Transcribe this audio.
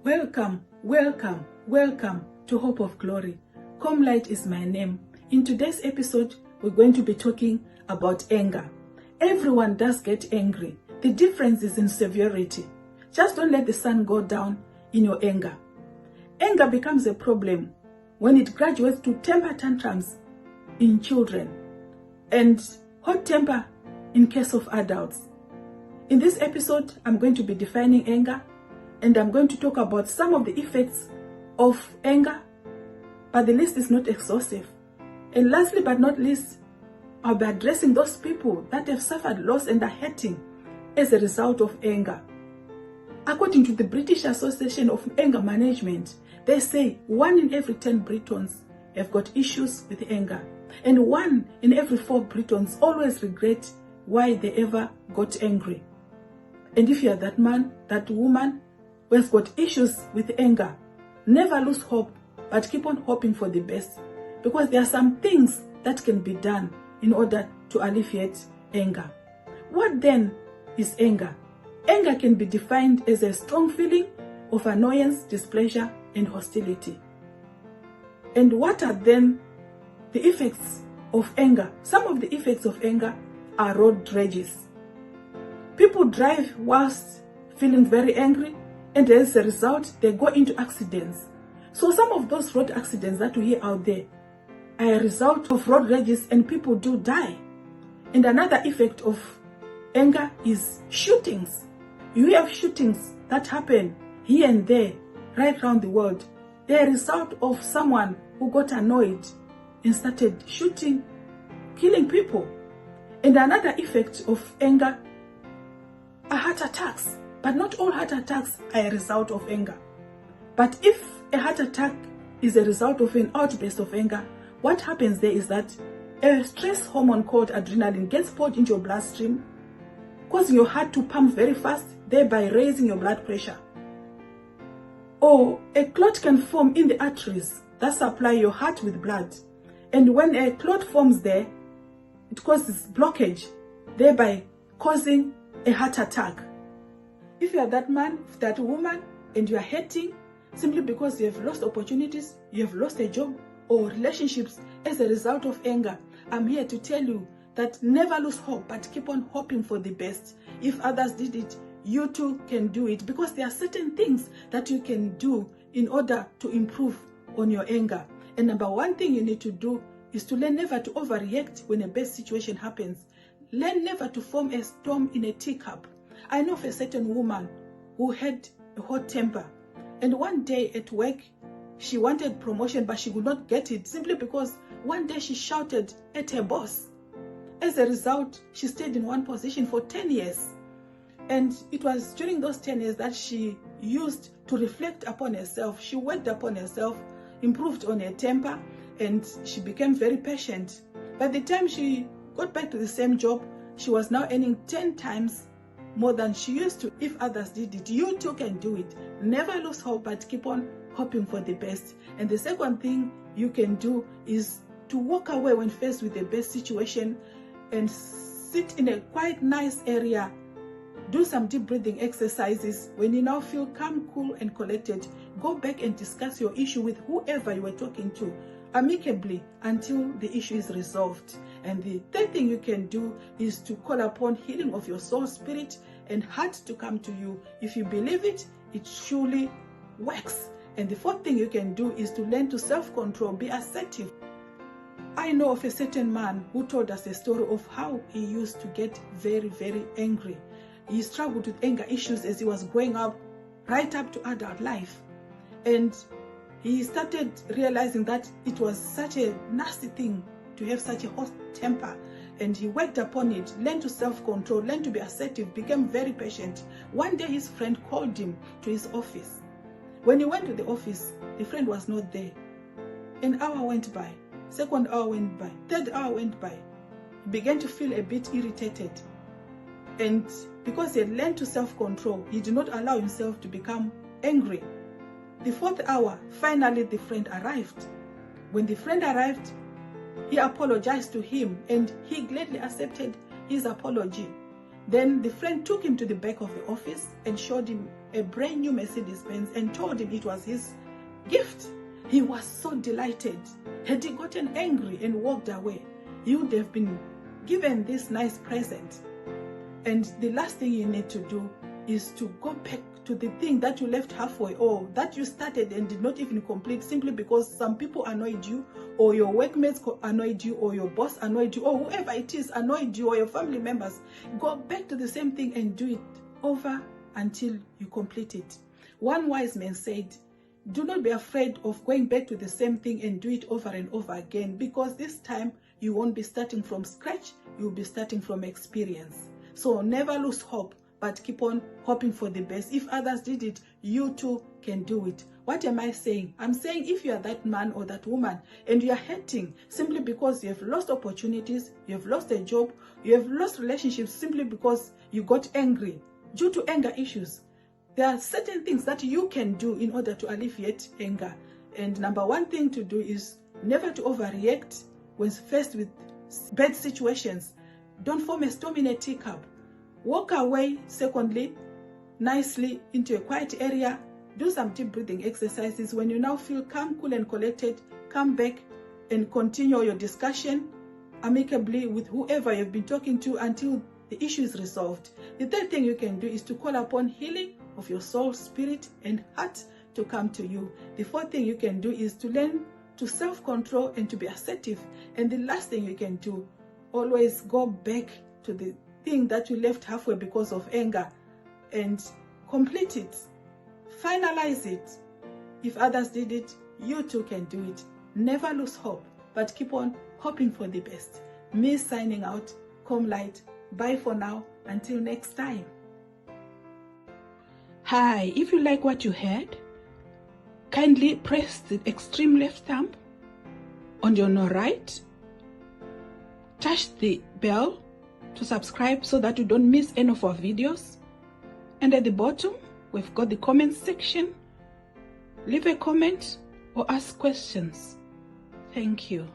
Welcome, welcome, welcome to Hope of Glory. Comlight is my name. In today's episode, we're going to be talking about anger. Everyone does get angry. The difference is in severity. Just don't let the sun go down in your anger. Anger becomes a problem when it graduates to temper tantrums in children and hot temper in case of adults. In this episode, I'm going to be defining anger, and I'm going to talk about some of the effects of anger, but the list is not exhaustive. And lastly but not least, I'll be addressing those people that have suffered loss and are hurting as a result of anger. According to the British Association of Anger Management, they say 1 in every 10 Britons have got issues with anger, and 1 in every 4 Britons always regret why they ever got angry. And if you are that man, that woman, who has got issues with anger, never lose hope, but keep on hoping for the best, because there are some things that can be done in order to alleviate anger. What then is anger? Anger can be defined as a strong feeling of annoyance, displeasure, and hostility. And what are then the effects of anger? Some of the effects of anger are road rages. People drive whilst feeling very angry, and as a result, they go into accidents. So some of those road accidents that we hear out there are a result of road rages, and people do die. And another effect of anger is shootings. You have shootings that happen here and there, right around the world. They're a result of someone who got annoyed and started shooting, killing people. And another effect of anger are heart attacks. But not all heart attacks are a result of anger. But if a heart attack is a result of an outburst of anger, what happens there is that a stress hormone called adrenaline gets poured into your bloodstream, causing your heart to pump very fast, thereby raising your blood pressure. Or a clot can form in the arteries that supply your heart with blood. And when a clot forms there, it causes blockage, thereby causing a heart attack. If you are that man, that woman, and you are hurting simply because you have lost opportunities, you have lost a job or relationships as a result of anger, I'm here to tell you that never lose hope, but keep on hoping for the best. If others did it, you too can do it, because there are certain things that you can do in order to improve on your anger. And number one thing you need to do is to learn never to overreact when a bad situation happens. Learn never to form a storm in a teacup. I know of a certain woman who had a hot temper, and one day at work she wanted promotion, but she could not get it simply because one day she shouted at her boss. As a result, she stayed in one position for 10 years. And it was during those 10 years that she used to reflect upon herself. She worked upon herself, improved on her temper, and she became very patient. By the time she got back to the same job, she was now earning 10 times more than she used to. If others did it, you too can do it. Never lose hope, but keep on hoping for the best. And the second thing you can do is to walk away when faced with the best situation and sit in a quite nice area. Do some deep breathing exercises. When you now feel calm, cool, and collected, go back and discuss your issue with whoever you were talking to amicably until the issue is resolved. And the third thing you can do is to call upon healing of your soul, spirit, and heart to come to you. If you believe it, it surely works. And the fourth thing you can do is to learn to self-control, be assertive. I know of a certain man who told us a story of how he used to get very, very angry. He struggled with anger issues as he was growing up, right up to adult life. And he started realizing that it was such a nasty thing to have such a hot temper. And he worked upon it, learned to self-control, learned to be assertive, became very patient. One day his friend called him to his office. When he went to the office, the friend was not there. An hour went by, second hour went by, third hour went by. He began to feel a bit irritated. And because he had learned to self-control, he did not allow himself to become angry. The fourth hour, finally the friend arrived. When the friend arrived, he apologized to him, and he gladly accepted his apology. Then the friend took him to the back of the office and showed him a brand new Mercedes-Benz and told him it was his gift. He was so delighted. Had he gotten angry and walked away, he would have been given this nice present. And the last thing you need to do is to go back to the thing that you left halfway, or that you started and did not even complete, simply because some people annoyed you, or your workmates annoyed you, or your boss annoyed you, or whoever it is annoyed you, or your family members. Go back to the same thing and do it over until you complete it. One wise man said, do not be afraid of going back to the same thing and do it over and over again, because this time you won't be starting from scratch, you'll be starting from experience. So never lose hope, but keep on hoping for the best. If others did it, you too can do it. What am I saying? I'm saying if you are that man or that woman and you are hurting simply because you have lost opportunities, you have lost a job, you have lost relationships simply because you got angry due to anger issues, there are certain things that you can do in order to alleviate anger. And number one thing to do is never to overreact when faced with bad situations. Don't form a storm in a teacup. Walk away, secondly, nicely into a quiet area. Do some deep breathing exercises. When you now feel calm, cool, and collected, come back and continue your discussion amicably with whoever you've been talking to until the issue is resolved. The third thing you can do is to call upon healing of your soul, spirit, and heart to come to you. The fourth thing you can do is to learn to self-control and to be assertive. And the last thing you can do, always go back to the thing that you left halfway because of anger and complete it. Finalize it. If others did it, you too can do it. Never lose hope, but keep on hoping for the best. Me signing out. Come light. Bye for now. Until next time. Hi, if you like what you heard, kindly press the extreme left thumb on your right. Touch the bell to subscribe so that you don't miss any of our videos. And at the bottom, we've got the comment section. Leave a comment or ask questions. Thank you.